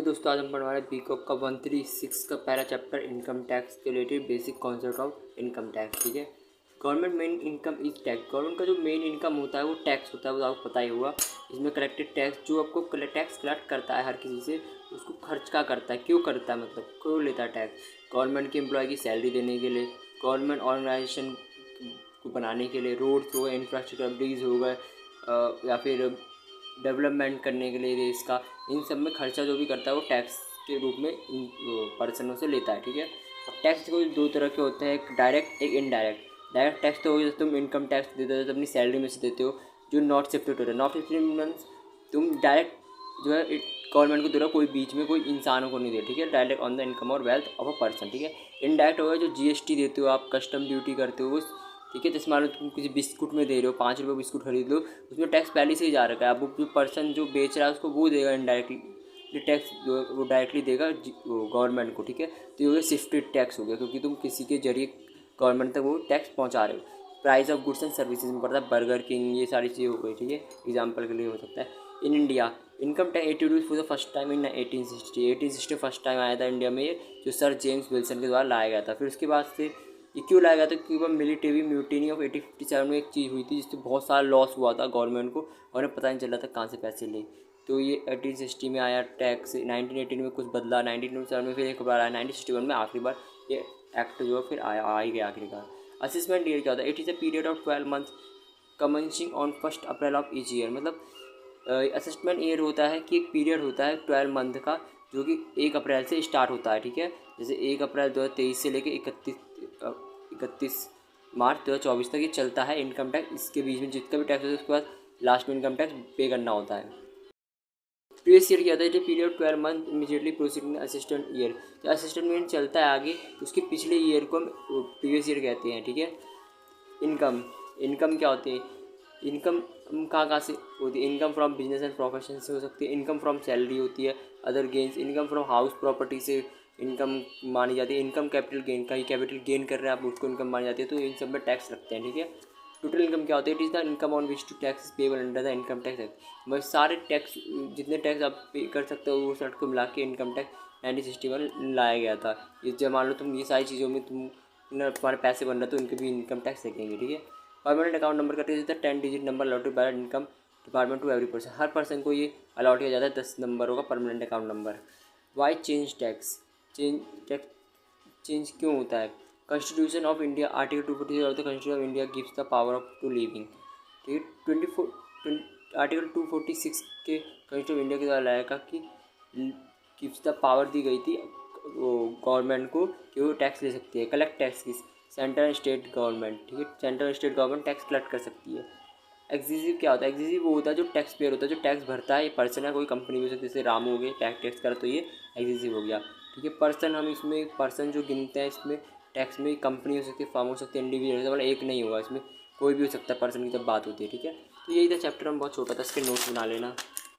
दोस्तों, आज हम पढ़ने वाले बीकॉम का 136 का पहला चैप्टर इनकम टैक्स के related basic concept of income tax. ठीक है। Government main income is tax. Government का जो मेन इनकम होता है वो टैक्स होता है, वो आपको पता ही होगा। इसमें कलेक्टेड टैक्स जो आपको टैक्स कलेक्ट करता है हर किसी से, उसको खर्च का करता है, क्यों करता है, मतलब क्यों लेता है टैक्स। गवर्नमेंट के एम्प्लॉय की सैलरी देने के लिए, गवर्नमेंट ऑर्गेनाइजेशन को बनाने के लिए, रोड्स हो गए, इंफ्रास्ट्रक्चर ब्रिज हो गए, या फिर डेवलपमेंट करने के लिए देश का, इन सब में खर्चा जो भी करता है वो टैक्स के रूप में इन पर्सनों से लेता है। ठीक है। अब टैक्स को दो तरह के होते हैं, एक डायरेक्ट, एक इनडायरेक्ट। डायरेक्ट टैक्स तो जैसे तुम इनकम टैक्स देते हो तो अपनी सैलरी में से देते हो, जो नॉट शिफ्टेड होता है। नॉट शिफ्टेड मीन्स तुम डायरेक्ट जो है गवर्नमेंट को दे रहे हो, कोई बीच में कोई इंसानों को नहीं दे। ठीक है। डायरेक्ट ऑन द इनकम और वेल्थ ऑफ अ पर्सन। ठीक है। इनडायरेक्ट होगा जो जीएसटी देते हो आप, कस्टम ड्यूटी करते हो उस। ठीक है। जैसे मान लो तुम किसी बिस्कुट में दे रहे हो, 5 रुपये बिस्कुट खरीद लो, उसमें टैक्स पहले से ही जा रखा है। अब जो पर्सन जो बेच रहा है उसको वो देगा इनडायरेक्टली टैक्स, जो वो डायरेक्टली देगा गवर्नमेंट को। ठीक है। तो ये हो गया शिफ्टेड टैक्स हो गया, क्योंकि तुम किसी के जरिए गवर्नमेंट तक वो टैक्स पहुंचा रहे हो। Price of goods and services में पड़ता है, बर्गर किंग, ये सारी चीज़ें हो गई। ठीक है। एग्जाम्पल के लिए हो सकता है। In India income tax introduce for the first time in 1860 first time आया था इंडिया में ये, जो सर जेम्स विल्सन के द्वारा लाया गया था। फिर उसके बाद से ये क्यों लाया गया था, क्योंकि मिलिट्री म्यूटिनी ऑफ 1857 में एक चीज़ हुई थी जिससे बहुत सारा लॉस हुआ था गवर्नमेंट को, और उन्हें पता नहीं चल रहा था कहाँ से पैसे ले। तो ये 1860 में आया टैक्स, 1918 में कुछ बदला, 1927 में फिर एक बार आया, 1961 में आखिरी बार ये एक्ट जो है फिर आया, आ ही गया आखिरकार। असेसमेंट ईयर क्या होता है, it is a period of 12 month commencing on 1 April of each year. मतलब असेसमेंट ईयर होता है कि एक पीरियड होता है 12 मंथ का, जो कि 1 अप्रैल से स्टार्ट होता है। ठीक है। जैसे 1 अप्रैल 2023 से लेकर 31 मार्च 2024 तक ये चलता है इनकम टैक्स। इसके बीच में जितना भी टैक्स होता है उसके बाद लास्ट में इनकम टैक्स पे करना होता है। प्रीवियस ईयर क्या होता है, जो period 12 month immediately proceeding assistant year. जो असिस्टेंट ईयर चलता है आगे, उसके पिछले ईयर को हम प्रीवियस ईयर कहते हैं। ठीक है। इनकम क्या होती है, इनकम कहाँ से होती है, income from business and profession से हो सकती है, इनकम फ्रॉम सैलरी होती है, other gains, income from house property से इनकम मानी जाती है, इनकम कैपिटल गेन, कहीं कैपिटल गेन कर रहे हैं आप उसको इनकम मानी जाती है। तो इन सब में टैक्स लगते हैं। ठीक है। टोटल इनकम क्या होती है, it is the income on which to tax payable under the income tax act. मतलब सारे टैक्स, जितने टैक्स आप पे कर सकते हो वो सब को मिला के इनकम टैक्स 1961 लाया गया था। ये जब मान लो तुम ये सारी चीज़ों में तुम्हारे पैसे बन रहे तो उनके भी इनकम टैक्स लगेंगे। ठीक है। परमानेंट अकाउंट नंबर का is the 10 digit number allotted by income department to every person. हर पर्सन को ये अलॉट किया जाता है 10 नंबरों का permanent account number. Why change tax, change क्यों होता है, constitution of India article 246 of the constitution of India gives the power of to living. ठीक है। आर्टिकल 246 के कॉन्स्टिट्यूशन ऑफ इंडिया के द्वारा लाया कि गिव्स द पावर दी गई थी वो गवर्नमेंट को कि वो टैक्स ले सकती है, कलेक्ट टैक्स की, सेंट्रल एंड स्टेट गवर्नमेंट। ठीक है। Central and state government tax collect कर सकती है। एग्जीक्यूटिव क्या होता है, एग्जीक्यूटिव वो होता है जो टैक्स पेयर होता है, जो टैक्स भरता है। ये पर्सन है, कोई कंपनी भी हो सकती है, जैसे रामू हो गई, टैक्स करा तो ये एग्जीक्यूटिव हो गया। ठीक है। पर्सन, हम इसमें पर्सन जो गिनते हैं इसमें टैक्स में, कंपनी हो सकती है, फर्म हो सकती है, इंडिविजुअल, मतलब एक नहीं होगा इसमें, कोई भी हो सकता है पर्सन की जब बात होती है। ठीक है। तो यही था चैप्टर में, बहुत छोटा था, इसके नोट्स बना लेना।